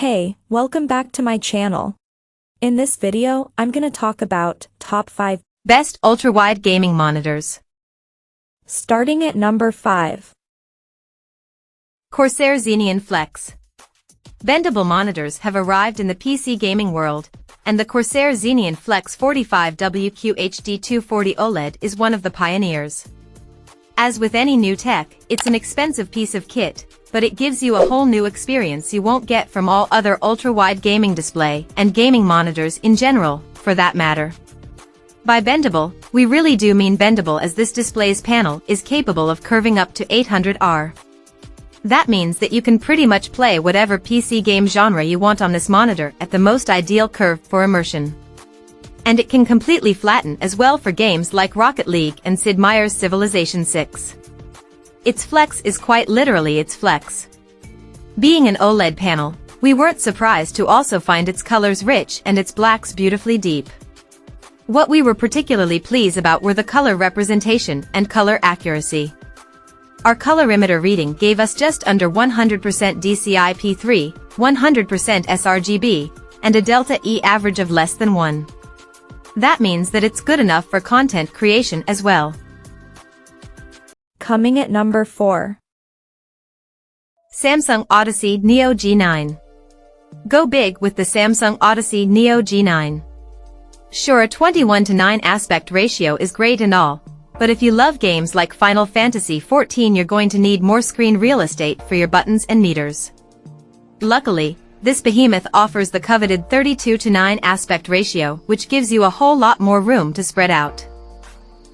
Hey, welcome back to my channel. In this video, I'm gonna talk about top 5 best ultra-wide gaming monitors. Starting at number 5. Corsair Xeneon Flex. Bendable monitors have arrived in the PC gaming world, and the Corsair Xeneon Flex 45WQ HD 240 OLED is one of the pioneers. As with any new tech, it's an expensive piece of kit, but it gives you a whole new experience you won't get from all other ultra-wide gaming display and gaming monitors in general, for that matter. By bendable, we really do mean bendable, as this display's panel is capable of curving up to 800R. That means that you can pretty much play whatever PC game genre you want on this monitor at the most ideal curve for immersion. And it can completely flatten as well for games like Rocket League and Sid Meier's Civilization 6. Its flex is quite literally its flex. Being an OLED panel, we weren't surprised to also find its colors rich and its blacks beautifully deep. What we were particularly pleased about were the color representation and color accuracy. Our colorimeter reading gave us just under 100% DCI-P3, 100% sRGB, and a delta E average of less than 1. That means that it's good enough for content creation as well. Coming at number 4. Samsung Odyssey Neo G9. Go big with the Samsung Odyssey Neo G9. Sure, a 21:9 aspect ratio is great and all, but if you love games like Final Fantasy XIV, you're going to need more screen real estate for your buttons and meters. Luckily, this behemoth offers the coveted 32:9 aspect ratio, which gives you a whole lot more room to spread out.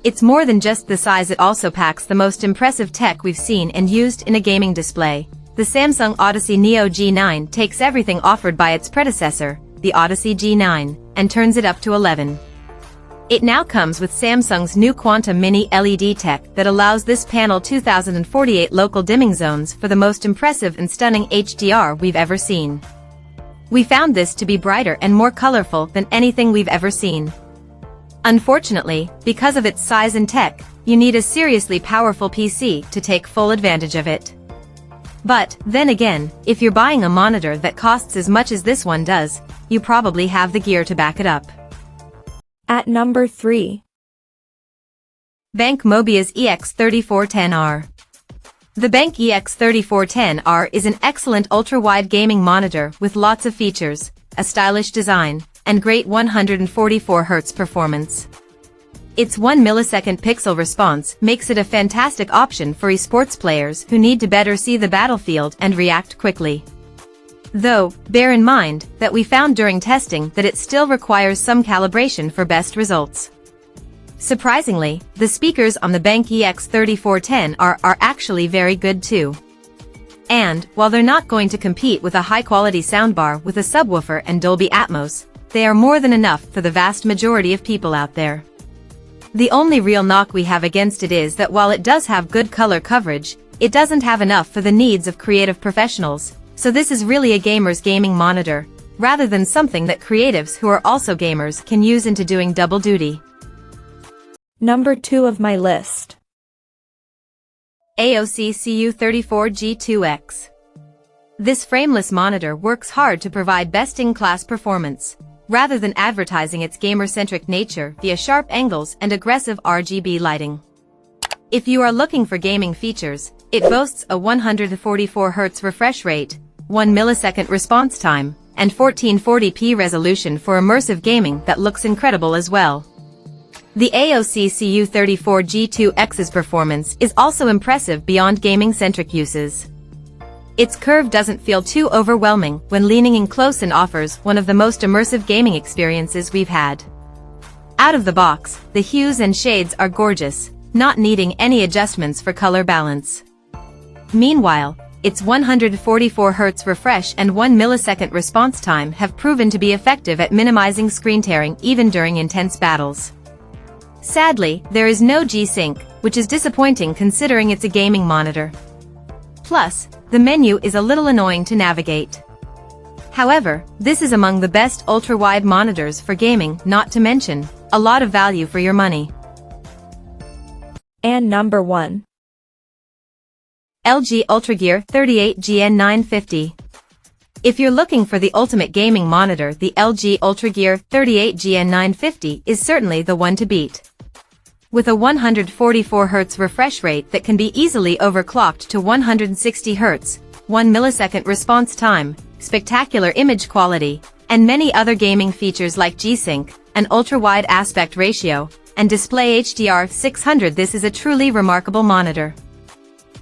It's more than just the size, it also packs the most impressive tech we've seen and used in a gaming display. The Samsung Odyssey Neo G9 takes everything offered by its predecessor, the Odyssey G9, and turns it up to 11. It now comes with Samsung's new Quantum Mini LED tech that allows this panel 2048 local dimming zones for the most impressive and stunning HDR we've ever seen. We found this to be brighter and more colorful than anything we've ever seen. Unfortunately, because of its size and tech, you need a seriously powerful PC to take full advantage of it. But, then again, if you're buying a monitor that costs as much as this one does, you probably have the gear to back it up. At number 3. BenQ Mobiuz EX3410R. The BenQ EX3410R is an excellent ultra-wide gaming monitor with lots of features, a stylish design, and great 144Hz performance. Its 1 millisecond pixel response makes it a fantastic option for esports players who need to better see the battlefield and react quickly. Though, bear in mind that we found during testing that it still requires some calibration for best results. Surprisingly, the speakers on the BenQ EX3410R are actually very good too. And, while they're not going to compete with a high-quality soundbar with a subwoofer and Dolby Atmos, they are more than enough for the vast majority of people out there. The only real knock we have against it is that while it does have good color coverage, it doesn't have enough for the needs of creative professionals, so this is really a gamer's gaming monitor, rather than something that creatives who are also gamers can use into doing double duty. Number 2 of my list. AOC CU34G2X. This frameless monitor works hard to provide best-in-class performance, rather than advertising its gamer-centric nature via sharp angles and aggressive RGB lighting. If you are looking for gaming features, it boasts a 144Hz refresh rate, 1 millisecond response time, and 1440p resolution for immersive gaming that looks incredible as well. The AOC CU34G2X's performance is also impressive beyond gaming-centric uses. Its curve doesn't feel too overwhelming when leaning in close and offers one of the most immersive gaming experiences we've had. Out of the box, the hues and shades are gorgeous, not needing any adjustments for color balance. Meanwhile, its 144Hz refresh and 1 millisecond response time have proven to be effective at minimizing screen tearing even during intense battles. Sadly, there is no G-Sync, which is disappointing considering it's a gaming monitor. Plus, the menu is a little annoying to navigate. However, this is among the best ultra-wide monitors for gaming, not to mention, a lot of value for your money. And number 1. LG UltraGear 38GN950. If you're looking for the ultimate gaming monitor, the LG UltraGear 38GN950 is certainly the one to beat. With a 144Hz refresh rate that can be easily overclocked to 160Hz, 1 millisecond response time, spectacular image quality, and many other gaming features like G-Sync, an ultra-wide aspect ratio, and display HDR 600, this is a truly remarkable monitor.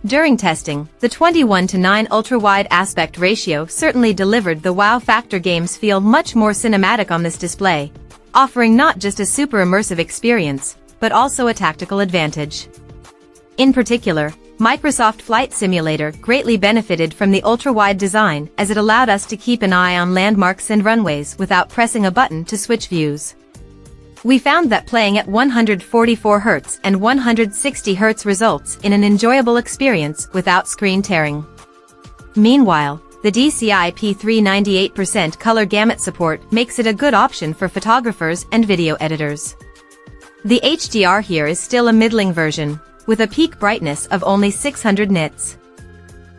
During testing, the 21:9 ultra-wide aspect ratio certainly delivered the wow factor. Games feel much more cinematic on this display, offering not just a super immersive experience, but also a tactical advantage. In particular, Microsoft Flight Simulator greatly benefited from the ultra-wide design as it allowed us to keep an eye on landmarks and runways without pressing a button to switch views. We found that playing at 144Hz and 160Hz results in an enjoyable experience without screen tearing. Meanwhile, the DCI P3 98% color gamut support makes it a good option for photographers and video editors. The HDR here is still a middling version, with a peak brightness of only 600 nits.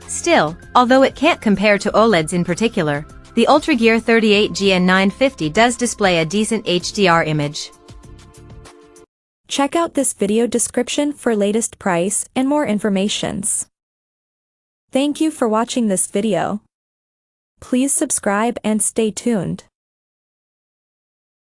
Still, although it can't compare to OLEDs in particular, the UltraGear 38GN950 does display a decent HDR image. Check out this video description for latest price and more informations. Thank you for watching this video. Please subscribe and stay tuned.